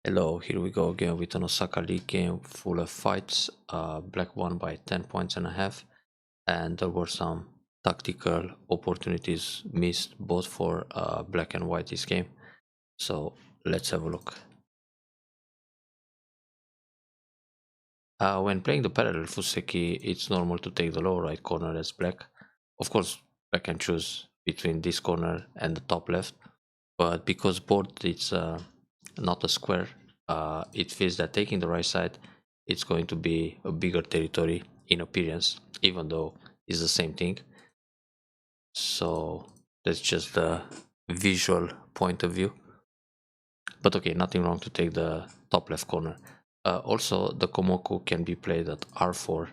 Hello, here we go again with an Osaka League game full of fights. Black won by 10 points and a half, and there were some tactical opportunities missed both for black and white this game. So let's have a look. When playing the parallel Fuseki, it's normal to take the lower right corner as black. Of course, black can choose between this corner and the top left, but because board it's not a square, it feels that taking the right side it's going to be a bigger territory in appearance, even though it's the same thing. So that's just the visual point of view, but okay, nothing wrong to take the top left corner. Also, the Komoku can be played at r4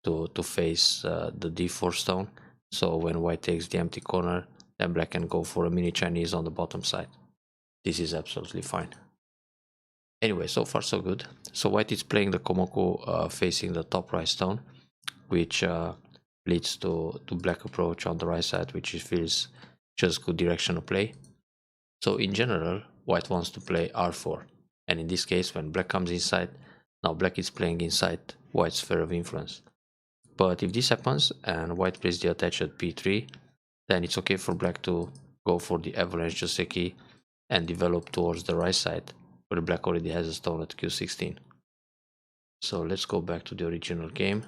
to face the d4 stone, so when white takes the empty corner, then black can go for a mini Chinese on the bottom side. This is absolutely fine. Anyway, so far so good. So white is playing the Komoku facing the top right stone, which leads to black approach on the right side, which feels just good direction of play. So in general, white wants to play r4, and in this case, when black comes inside, now black is playing inside white's sphere of influence. But if this happens and white plays the attach at p3, then it's okay for black to go for the avalanche Joseki and develop towards the right side, where black already has a stone at q16. So let's go back to the original game.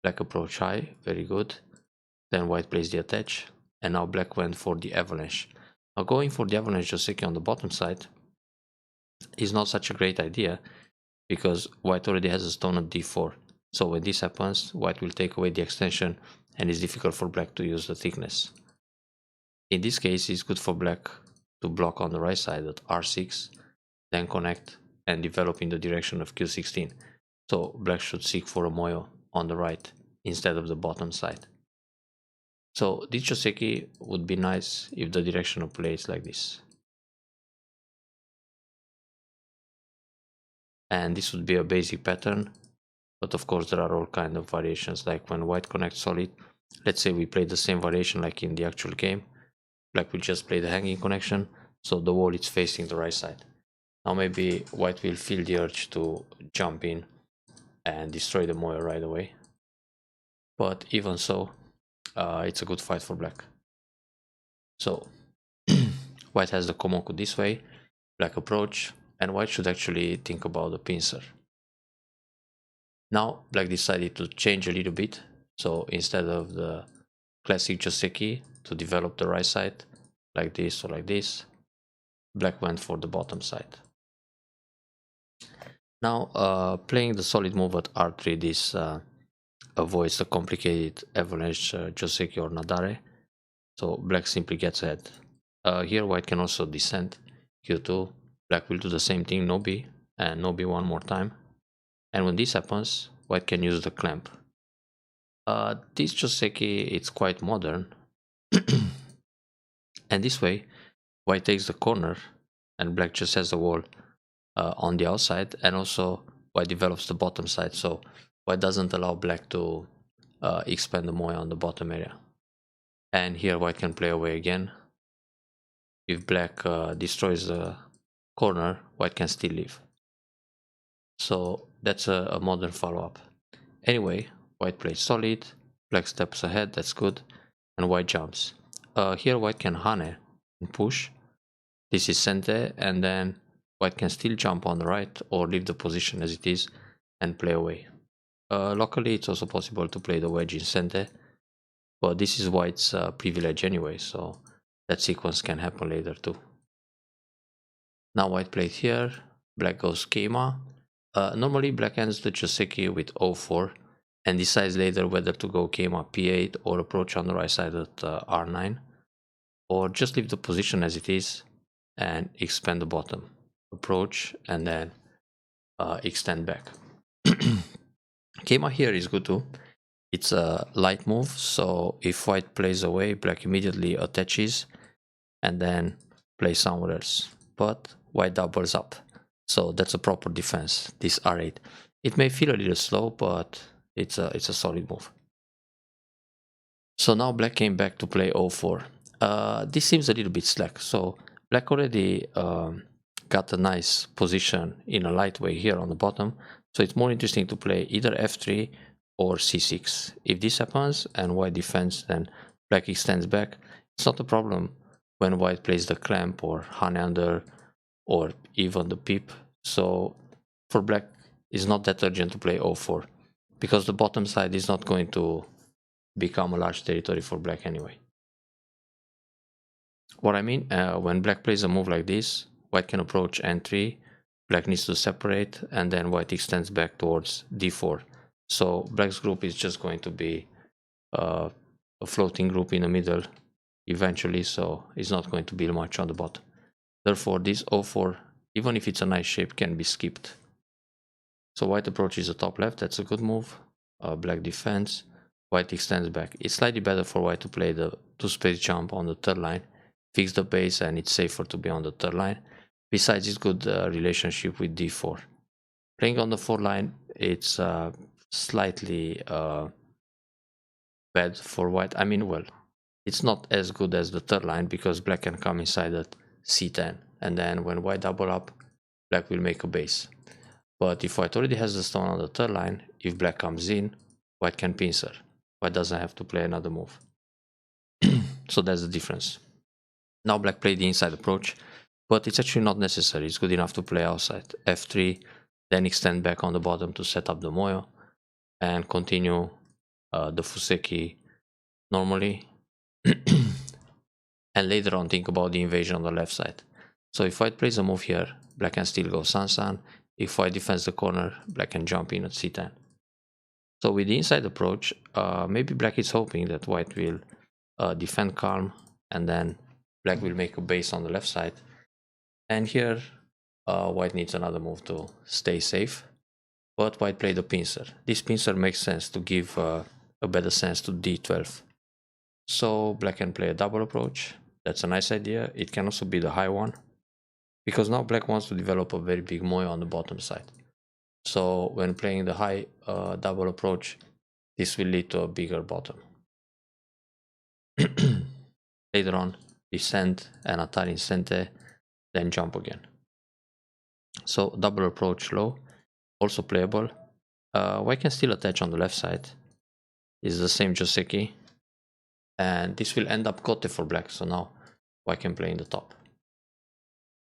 Black approach high, very good. Then white plays the attach, and now black went for the avalanche. Now going for the avalanche Joseki on the bottom side is not such a great idea, because white already has a stone at d4. So when this happens, white will take away the extension, and it's difficult for black to use the thickness. In this case, it's good for black to block on the right side at r6, then connect and develop in the direction of q16. So black should seek for a moyo on the right instead of the bottom side. So this Joseki would be nice if the direction of play is like this. And this would be a basic pattern, but of course there are all kind of variations, like when white connects solid. Let's say we play the same variation like in the actual game. Black will just play the hanging connection, so the wall is facing the right side. Now maybe white will feel the urge to jump in and destroy the moyo right away. But even so, it's a good fight for black. So white has the Komoku this way, black approach, and white should actually think about the pincer. Now black decided to change a little bit, so instead of the classic Joseki to develop the right side, like this or like this, black went for the bottom side. Now playing the solid move at r3, this avoids the complicated avalanche Joseki or Nadare, so black simply gets ahead. Here white can also descend q2, black will do the same thing, no b, and no b one more time, and when this happens, white can use the clamp. This Joseki, it's quite modern, and this way white takes the corner and black just has the wall on the outside, and also white develops the bottom side, so white doesn't allow black to expand the moya on the bottom area. And here white can play away again. If black destroys the corner, white can still leave. So that's a modern follow-up. Anyway, white plays solid, black steps ahead, that's good, and white jumps. Here white can hane and push. This is sente, and then white can still jump on the right or leave the position as it is and play away. Locally, it's also possible to play the wedge in sente, but this is white's privilege anyway, so that sequence can happen later too. Now white played here, black goes keima. Normally black ends the Joseki with o4 and decides later whether to go keima p8 or approach on the right side at r9, or just leave the position as it is and expand the bottom, approach, and then extend back. Keima here is good too. It's a light move, so if white plays away, black immediately attaches and then plays somewhere else. But white doubles up, so that's a proper defense, this r8. It may feel a little slow, but it's a solid move. So now black came back to play o4. This seems a little bit slack, so black already got a nice position in a light way here on the bottom, so it's more interesting to play either f3 or c6. If this happens and white defends, then black extends back. It's not a problem when white plays the clamp or honey under or even the peep. So for black, it's not that urgent to play o4 because the bottom side is not going to become a large territory for black anyway. What I mean, when black plays a move like this, white can approach n3, black needs to separate, and then white extends back towards d4. So black's group is just going to be a floating group in the middle eventually, so it's not going to build much on the bottom. Therefore, this o4, even if it's a nice shape, can be skipped. So white approaches the top left, that's a good move. Black defends, white extends back. It's slightly better for white to play the two-space jump on the third line, fix the base, and it's safer to be on the third line. Besides, it's good relationship with d4. Playing on the fourth line, it's slightly bad for white. I mean, well, it's not as good as the third line because black can come inside at c10, and then when white double up, black will make a base. But if white already has the stone on the third line, if black comes in, white can pincer. White doesn't have to play another move. So that's the difference. Now black played the inside approach, but it's actually not necessary. It's good enough to play outside. f3, then extend back on the bottom to set up the moyo, and continue the fuseki normally. And later on think about the invasion on the left side. So if white plays a move here, black can still go san-san. If white defends the corner, black can jump in at c10. So with the inside approach, maybe black is hoping that white will defend calm, and then black will make a base on the left side. And here, white needs another move to stay safe. But white played a pincer. This pincer makes sense to give a better sense to d12. So black can play a double approach. That's a nice idea. It can also be the high one, because now black wants to develop a very big moyo on the bottom side. So when playing the high double approach, this will lead to a bigger bottom. Later on, descend and Atari Sente, then jump again. So double approach low, also playable. White can still attach on the left side. It's the same Joseki. And this will end up kote for black, so now white can play in the top.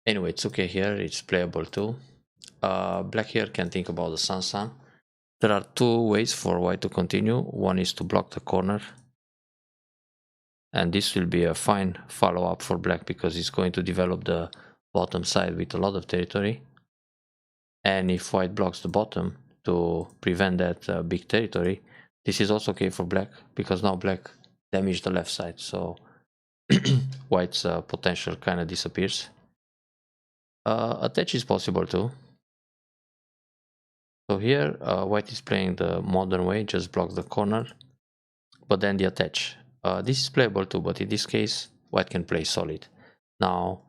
Anyway, it's okay here, it's playable too. Black here can think about the san-san. There are two ways for white to continue. One is to block the corner. And this will be a fine follow-up for black because it's going to develop the bottom side with a lot of territory. And if white blocks the bottom to prevent that big territory, this is also okay for black because now black damaged the left side. So white's potential kind of disappears. Attach is possible too. So here white is playing the modern way, just block the corner, but then the attach. This is playable too, but in this case white can play solid. Now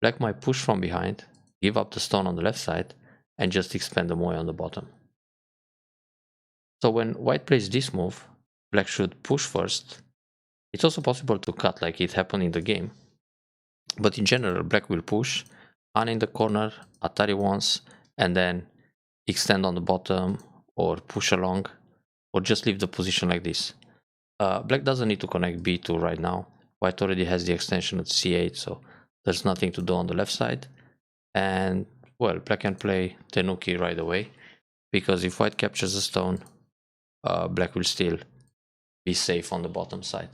black might push from behind, give up the stone on the left side, and just expand the moyo on the bottom. So when white plays this move, black should push first. It's also possible to cut like it happened in the game, but in general black will push, on in the corner, Atari once, and then extend on the bottom or push along, or just leave the position like this. Black doesn't need to connect b2 right now. White already has the extension at c8, so there's nothing to do on the left side. And well, black can play tenuki right away, because if white captures the stone, black will still be safe on the bottom side.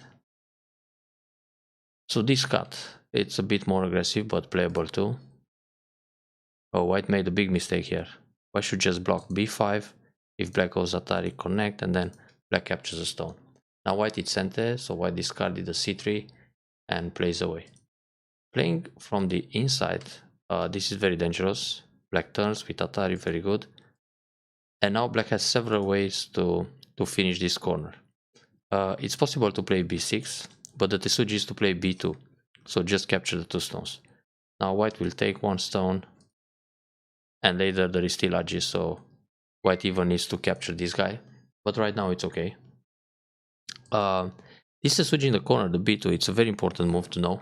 So this cut, it's a bit more aggressive but playable too. Oh, white made a big mistake here. White should just block b5 if black goes Atari connect, and then black captures a stone. Now white is sente, so white discarded the c3 and plays away. Playing from the inside, this is very dangerous. Black turns with Atari, very good. And now black has several ways to finish this corner. It's possible to play b6, but the Tesuji is to play b2, so just capture the two stones. Now white will take one stone, and later there is still Aji, so white even needs to capture this guy, but right now it's okay. This is switching the corner, the b2, it's a very important move to know,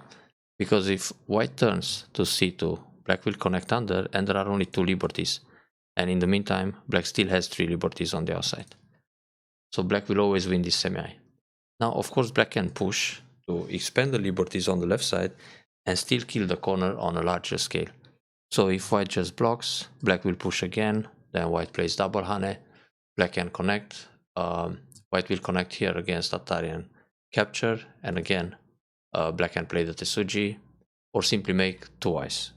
because if white turns to c2 black will connect under, and there are only 2 liberties. And in the meantime, black still has 3 liberties on the outside. So black will always win this semi. Now, of course, black can push to expand the liberties on the left side and still kill the corner on a larger scale. So if white just blocks, black will push again, then white plays double hane, black can connect, white will connect here against Atari and capture, and again, black can play the Tesuji, or simply make 2 eyes.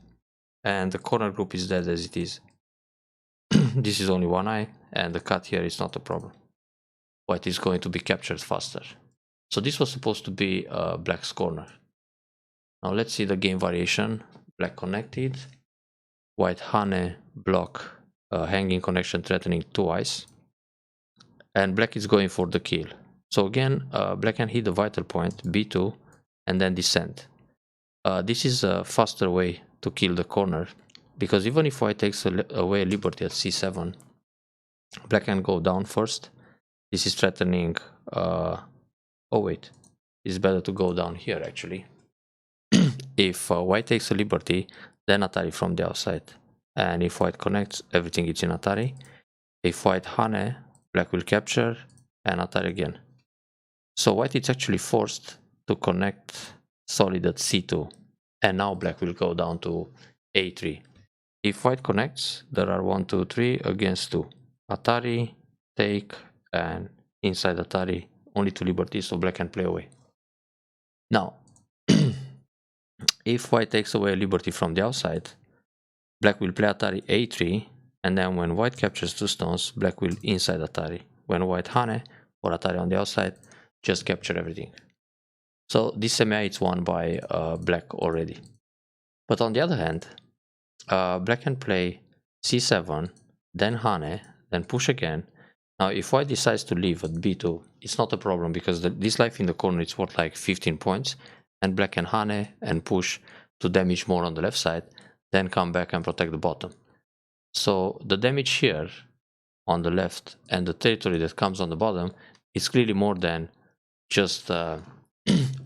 And the corner group is dead as it is. This is only 1 eye, and the cut here is not a problem. White is going to be captured faster. So this was supposed to be black's corner. Now let's see the game variation. Black connected, white hane, block, hanging connection threatening 2 eyes, and black is going for the kill. So again, black can hit the vital point, b2, and then descend. This is a faster way to kill the corner, because even if white takes away liberty at c7, black can go down first. This is threatening, oh wait, it's better to go down here actually. If white takes a liberty, then Atari from the outside. And if white connects, everything is in Atari. If white hane, black will capture, and Atari again. So white is actually forced to connect solid at c2. And now black will go down to a3. If white connects, there are 1, 2, 3 against 2. Atari, take, and inside Atari, only 2 liberties, so black can play away. Now, if white takes away a liberty from the outside, black will play Atari a3, and then when white captures 2 stones, black will inside Atari. When white hane, or Atari on the outside, just capture everything. So this semi is won by black already. But on the other hand, black can play c7, then hane, then push again. Now if white decides to leave at b2, it's not a problem, because this life in the corner is worth like 15 points, and black can hane and push to damage more on the left side, then come back and protect the bottom. So the damage here on the left and the territory that comes on the bottom is clearly more than just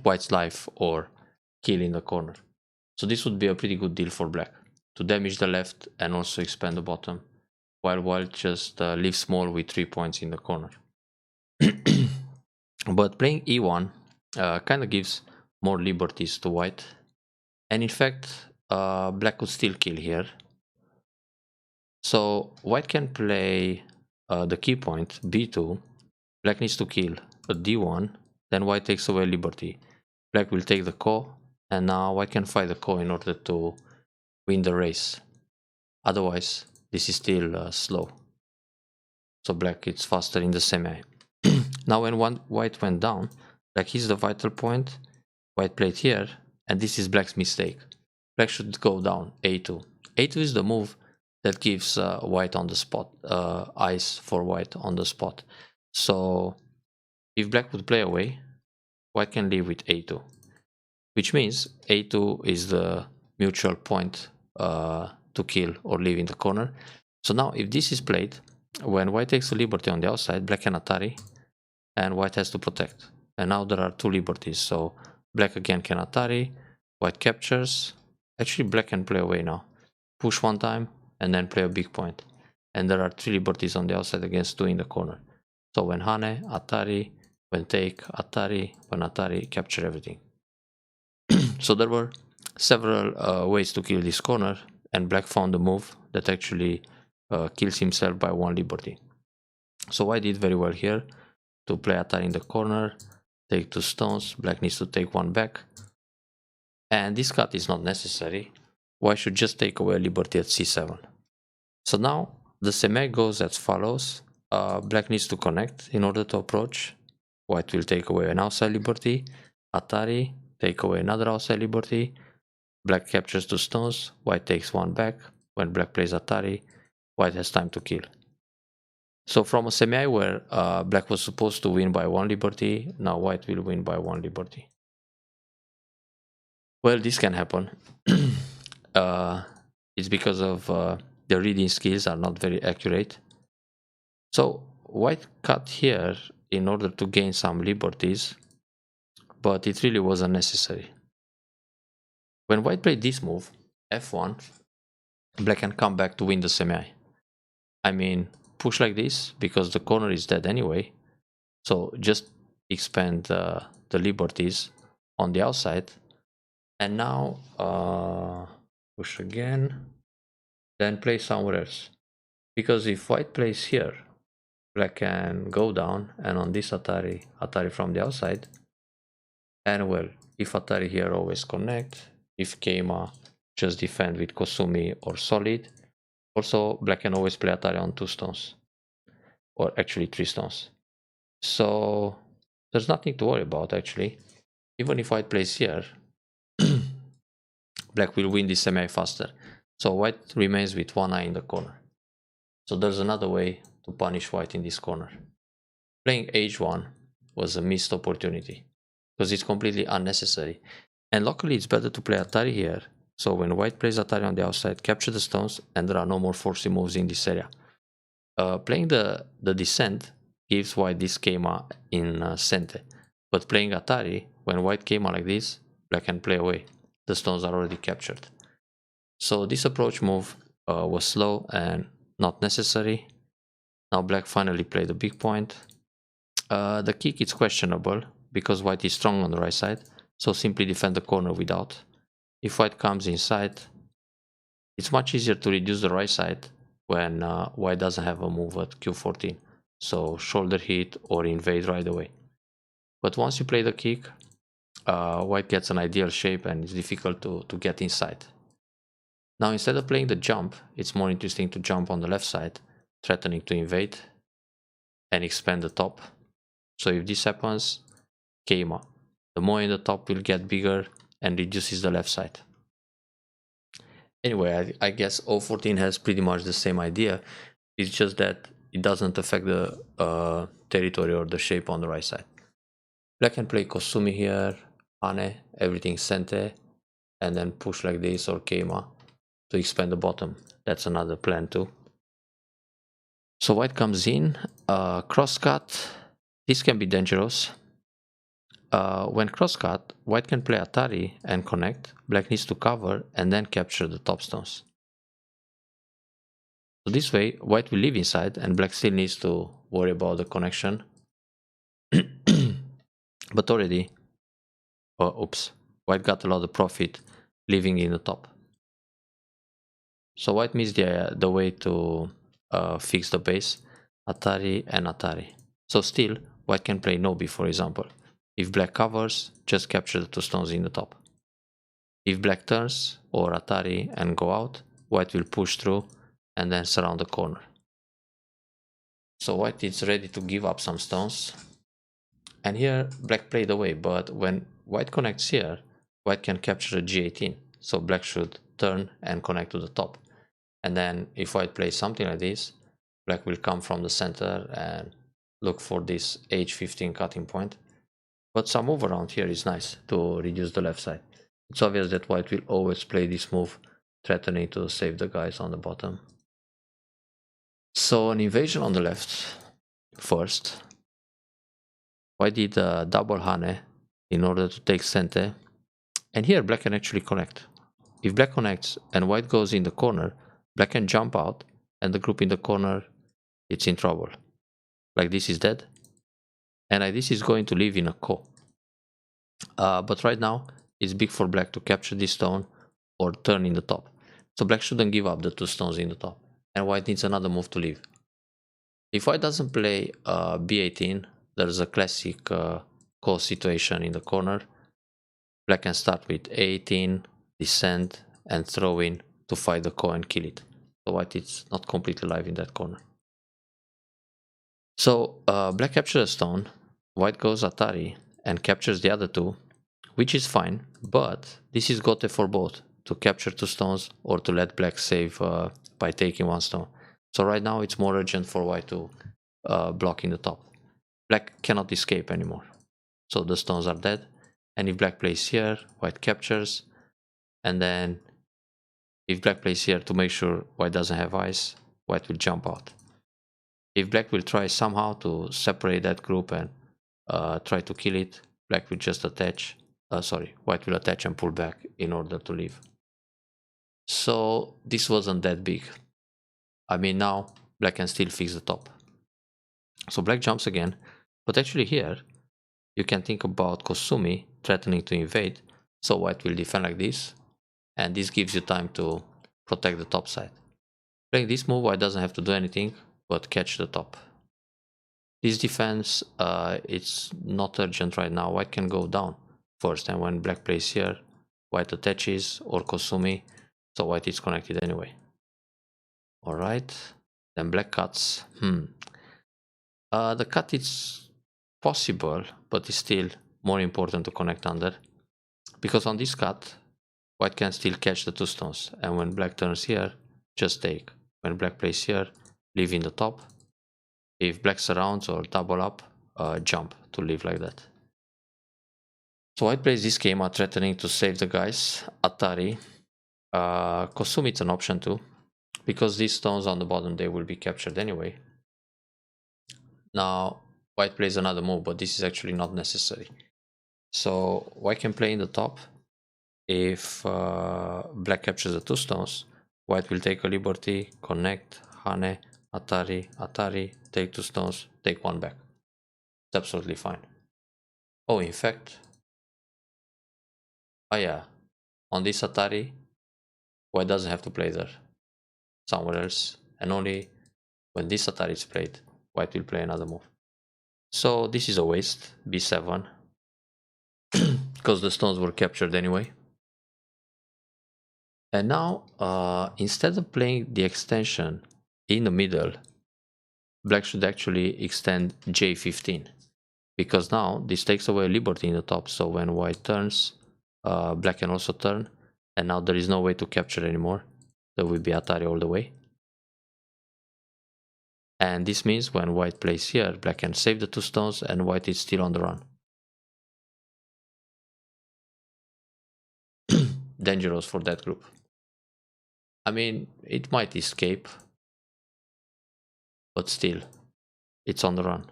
white's life or kill in the corner. So this would be a pretty good deal for black, to damage the left and also expand the bottom, while white just lives small with 3 points in the corner. But playing e1 kind of gives more liberties to white, and in fact black could still kill here. So white can play the key point b2, black needs to kill at d1, then white takes away liberty, black will take the ko, and now white can fight the ko in order to win the race. Otherwise this is still slow, so black is faster in the semi. Now when white went down, black hits the vital point, white played here, and this is black's mistake. Black should go down a2. a2 is the move that gives white on the spot, eyes for white on the spot. So if black would play away, white can leave with a2, which means a2 is the mutual point to kill or leave in the corner. So now if this is played, when white takes a liberty on the outside, black can Atari, and white has to protect. And now there are 2 liberties, so black again can Atari, white captures. Actually black can play away now, push 1 time and then play a big point, and there are 3 liberties on the outside against 2 in the corner. So when hane, Atari, when take, Atari, when Atari, capture everything. So there were several ways to kill this corner, and black found a move that actually kills himself by 1 liberty. So white did very well here to play Atari in the corner, take 2 stones, black needs to take 1 back, and this cut is not necessary. White should just take away liberty at c7. So now the semi goes as follows. Black needs to connect in order to approach. White will take away an outside liberty, Atari, take away another outside liberty, black captures 2 stones, white takes 1 back. When black plays Atari, white has time to kill. So from a semi where black was supposed to win by 1 liberty, now white will win by 1 liberty. Well, this can happen. It's because of the reading skills are not very accurate. So white cut here in order to gain some liberties, but it really wasn't necessary. When white played this move, f1, black can come back to win the semi. I mean, push like this because the corner is dead anyway. So just expand the liberties on the outside. And now push again, then play somewhere else. Because if white plays here, black can go down, and on this Atari from the outside. And well, if Atari here always connect, if Keima just defend with Kosumi or solid. Also, black can always play Atari on 2 stones, or actually 3 stones. So there's nothing to worry about actually. Even if white plays here, black will win this semi faster. So white remains with one eye in the corner. So there's another way to punish white in this corner. Playing h1 was a missed opportunity because it's completely unnecessary. And luckily it's better to play Atari here. So when white plays Atari on the outside, capture the stones, and there are no more forcing moves in this area. Playing the descent gives white this Keima in Sente. But playing Atari, when white Keima like this, black can play away. The stones are already captured. So this approach move was slow and not necessary. Now black finally played a big point. The kick is questionable because white is strong on the right side, so simply defend the corner without. If white comes inside, it's much easier to reduce the right side when white doesn't have a move at q14, so shoulder hit or invade right away. But once you play the kick, white gets an ideal shape and it's difficult to get inside. Now instead of playing the jump, it's more interesting to jump on the left side, threatening to invade and expand the top. So if this happens, Keima, the more in the top will get bigger and reduces the left side. Anyway, I guess O14 has pretty much the same idea. It's just that it doesn't affect the territory or the shape on the right side. Black can play Kosumi here, Hane, everything Sente, and then push like this or Keima to expand the bottom. That's another plan too. So white comes in, crosscut. This can be dangerous. When crosscut, white can play Atari and connect. Black needs to cover and then capture the top stones. So this way, white will leave inside and black still needs to worry about the connection. But already, oops, white got a lot of profit leaving in the top. So white missed the way to fix the base, Atari and Atari. So still, white can play Nobi, for example. If black covers, just capture the 2 stones in the top. If black turns or Atari and go out, white will push through and then surround the corner. So white is ready to give up some stones. And here black played away, but when white connects here, white can capture a g18. So black should turn and connect to the top. And then if white plays something like this, black will come from the center and look for this h15 cutting point. But some move around here is nice to reduce the left side. It's obvious that white will always play this move, threatening to save the guys on the bottom. So an invasion on the left first. White did a double Hane in order to take Sente. And here black can actually connect. If black connects and white goes in the corner, black can jump out and the group in the corner, it's in trouble. Like this is dead. And like this is going to live in a ko. But right now, it's big for black to capture this stone or turn in the top. So black shouldn't give up the 2 stones in the top. And white needs another move to leave. If white doesn't play b18, there's a classic ko situation in the corner. Black can start with a18, descend, and throw in to fight the ko and kill it. So white is not completely alive in that corner. So black captures a stone, white goes Atari and captures the other 2, which is fine, but this is gote for both, to capture 2 stones or to let black save by taking 1 stone. So right now it's more urgent for white to block in the top. Black cannot escape anymore. So the stones are dead, and if black plays here, white captures, and then if black plays here to make sure white doesn't have ice, white will jump out. If black will try somehow to separate that group and try to kill it, black will just attach, white will attach and pull back in order to leave. So this wasn't that big. I mean, now black can still fix the top. So black jumps again, but actually here you can think about Kosumi threatening to invade, so white will defend like this, and this gives you time to protect the top side. Playing this move, white doesn't have to do anything but catch the top. This defense, it's not urgent right now. White can go down first, and when black plays here, white attaches or Kosumi, so white is connected anyway. Alright, then black cuts. The cut is possible, but it's still more important to connect under, because on this cut, white can still catch the two stones, and when black turns here, just take. When black plays here, leave in the top. If black surrounds or double up, jump to leave like that. So white plays this schema, threatening to save the guys. Atari. Kosumi it's an option too, because these stones on the bottom, they will be captured anyway. Now white plays another move, but this is actually not necessary. So white can play in the top. If black captures the two stones, white will take a liberty, connect, Hane, Atari, Atari, take two stones, take one back. It's absolutely fine. Oh, in fact, oh yeah, on this Atari, white doesn't have to play there, somewhere else, and only when this Atari is played, white will play another move. So this is a waste, b7, because the stones were captured anyway. And now, instead of playing the extension in the middle, black should actually extend j15, because now this takes away liberty in the top, so when white turns, black can also turn, and now there is no way to capture anymore. There will be Atari all the way. And this means when white plays here, black can save the two stones and white is still on the run. Dangerous for that group. I mean, it might escape, but still, it's on the run.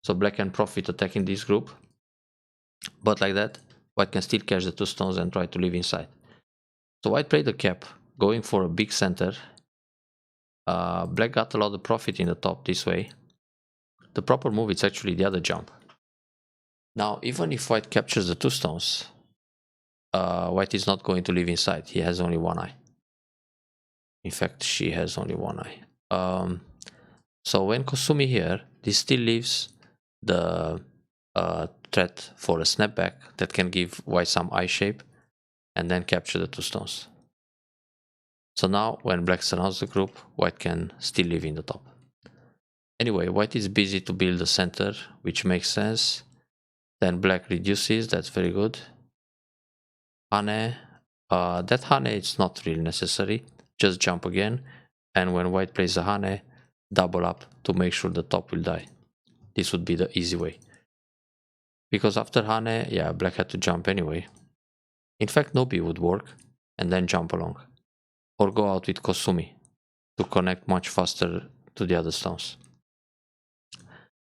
So black can profit attacking this group, but like that, white can still catch the two stones and try to live inside. So white played the cap, going for a big center. Black got a lot of profit in the top this way. The proper move is actually the other jump. Now, even if white captures the two stones, white is not going to live inside. He has only one eye. In fact, she has only one eye. So when Kosumi here, this still leaves the threat for a snapback that can give white some eye shape and then capture the two stones. So now when black surrounds the group, white can still live in the top. Anyway, white is busy to build the center, which makes sense. Then black reduces, that's very good. Hane, that Hane is not really necessary, just jump again, and when white plays the Hane, double up to make sure the top will die. This would be the easy way. Because after Hane, yeah, black had to jump anyway. In fact, Nobi would work, and then jump along. Or go out with Kosumi to connect much faster to the other stones.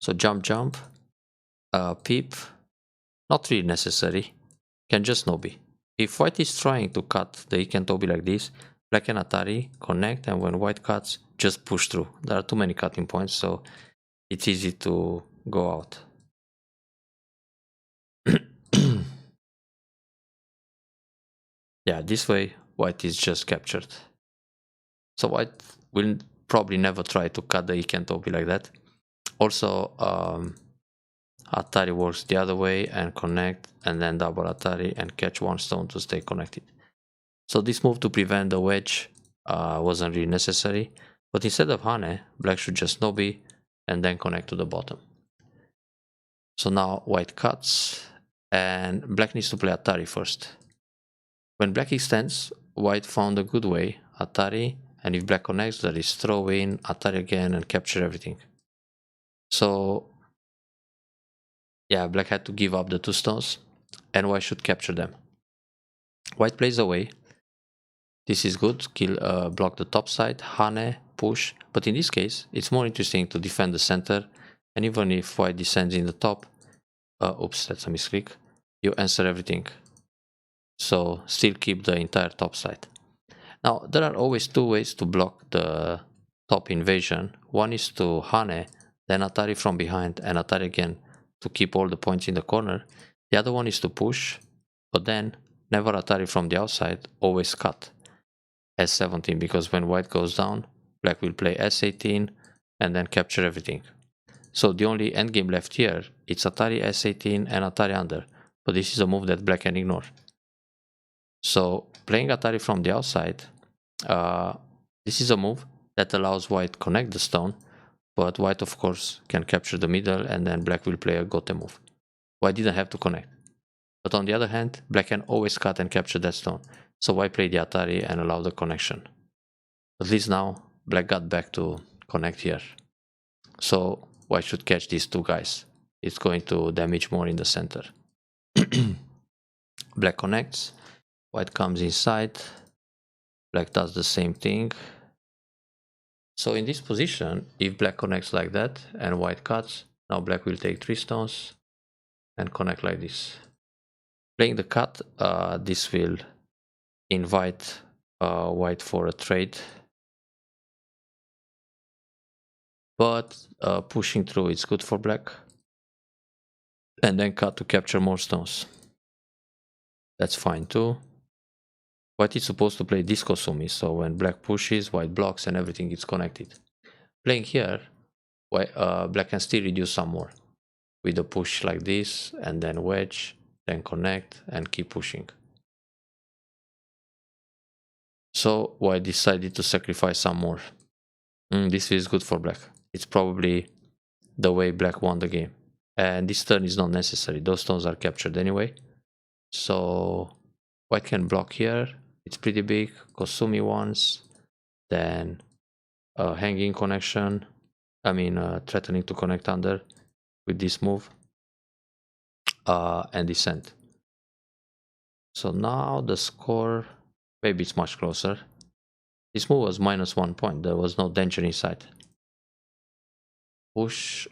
So jump, jump, peep, not really necessary, can just Nobi. If white is trying to cut the Iken Tobi like this, black and Atari connect, and when white cuts, just push through. There are too many cutting points, so it's easy to go out. Yeah, this way white is just captured. So white will probably never try to cut the Iken Tobi like that. Also, Atari works the other way and connect, and then double Atari and catch one stone to stay connected. So this move to prevent the wedge wasn't really necessary, but instead of Hane, black should just Nobi and then connect to the bottom. So now white cuts, and black needs to play Atari first. When black extends, white found a good way, Atari, and if black connects, there is throw in, Atari again, and capture everything. So yeah, black had to give up the two stones, and white should capture them. White plays away. This is good, block the top side, Hane, push, but in this case, it's more interesting to defend the center, and even if white descends in the top, oops, that's a misclick, you answer everything. So still keep the entire top side. Now, there are always two ways to block the top invasion. One is to Hane, then Atari from behind, and Atari again to keep all the points in the corner. The other one is to push, but then never Atari from the outside, always cut S17, because when white goes down, black will play S18 and then capture everything. So the only endgame left here, it's Atari S18 and Atari under, but this is a move that black can ignore. So playing Atari from the outside, this is a move that allows white connect the stone, but white of course can capture the middle and then black will play a gote move. White didn't have to connect. But on the other hand, black can always cut and capture that stone. So white played the Atari and allowed the connection. At least now black got back to connect here. So white should catch these two guys. It's going to damage more in the center. Black connects, white comes inside, black does the same thing. So in this position, if black connects like that and white cuts, now black will take 3 stones and connect like this. Playing the cut, this will invite white for a trade. But pushing through is good for black. And then cut to capture more stones. That's fine too. White is supposed to play disco sumi, so when black pushes, white blocks and everything is connected. Playing here, white, black can still reduce some more. With a push like this, and then wedge, then connect, and keep pushing. So white decided to sacrifice some more. This is good for black. It's probably the way black won the game. And this turn is not necessary. Those stones are captured anyway. So white can block here. It's pretty big. Kosumi once. Then hanging connection. Threatening to connect under with this move. And descent. So now the score, maybe it's much closer. This move was -1 point. There was no danger inside. Push.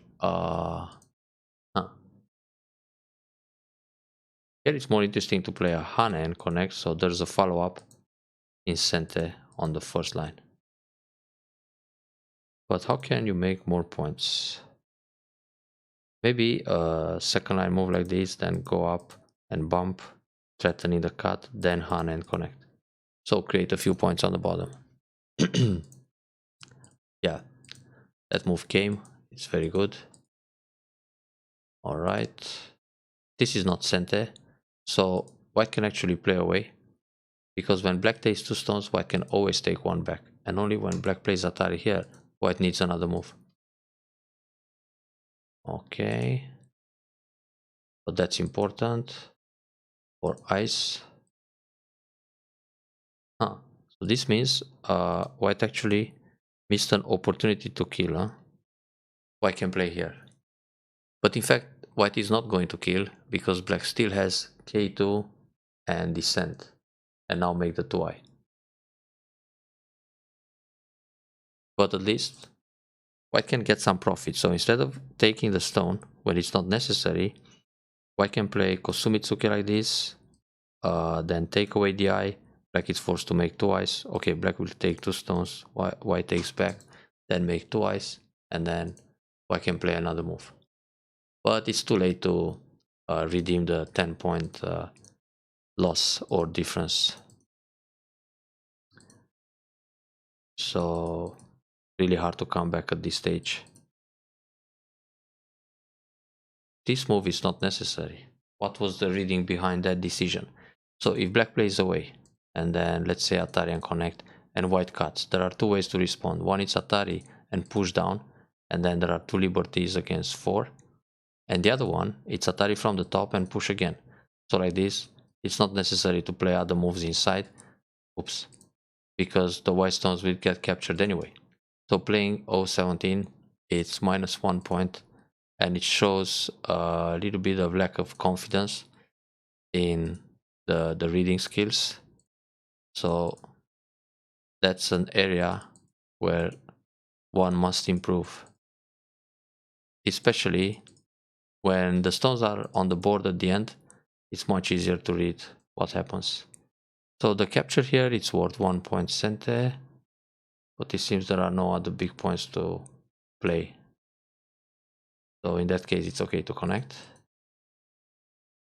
Here it's more interesting to play a Hane and connect, so there's a follow-up in Sente on the first line. But how can you make more points? Maybe a second line move like this, then go up and bump, threatening the cut, then Hane and connect. So create a few points on the bottom. Yeah, that move came. It's very good. Alright. This is not Sente, so white can actually play away. Because when black takes 2 stones, white can always take 1 back. And only when black plays Atari here, white needs another move. Okay. But that's important for ice. So this means white actually missed an opportunity to kill. White can play here. But in fact, white is not going to kill because black still has K2 and descent. And now make the 2i. But at least white can get some profit. So instead of taking the stone when it's not necessary, white can play Kosumitsuki like this, then take away the eye. Black is forced to make 2 eyes. Okay, black will take 2 stones, white takes back, then make 2 eyes, and then white can play another move. But it's too late to redeem the 10-point loss or difference. So really hard to come back at this stage. This move is not necessary. What was the reading behind that decision? So if black plays away, and then let's say Atari and connect, and white cuts, there are 2 ways to respond. One is Atari and push down, and then there are 2 liberties against 4. And the other one, it's Atari from the top and push again. So like this, it's not necessary to play other moves inside. Oops. Because the white stones will get captured anyway. So playing 017, it's -1 point. And it shows a little bit of lack of confidence in the reading skills. So that's an area where one must improve. Especially when the stones are on the board at the end, it's much easier to read what happens. So the capture here, it's worth 1 point cente, but it seems there are no other big points to play. So in that case, it's okay to connect.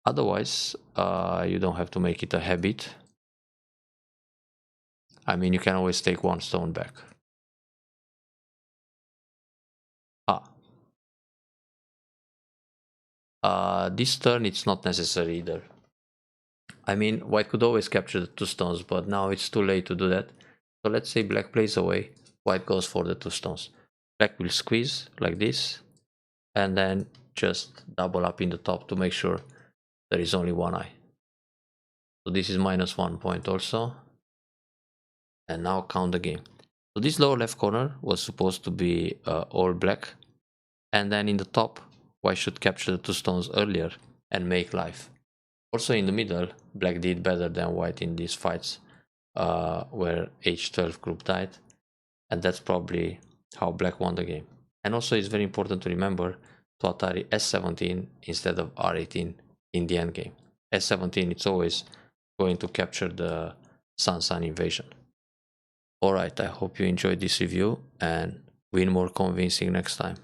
Otherwise, you don't have to make it a habit. I mean, you can always take 1 stone back. This turn, it's not necessary either. I mean, white could always capture the 2 stones, but now it's too late to do that. So let's say black plays away, white goes for the 2 stones. Black will squeeze like this, and then just double up in the top to make sure there is only 1 eye. So this is -1 point also. And now count the game. So this lower left corner was supposed to be all black. And then in the top, white should capture the 2 stones earlier and make life. Also in the middle, black did better than white in these fights where h12 group died. And that's probably how black won the game. And also it's very important to remember to Atari S17 instead of R18 in the end game. S17, it's always going to capture the Sun invasion. Alright, I hope you enjoyed this review and win more convincing next time.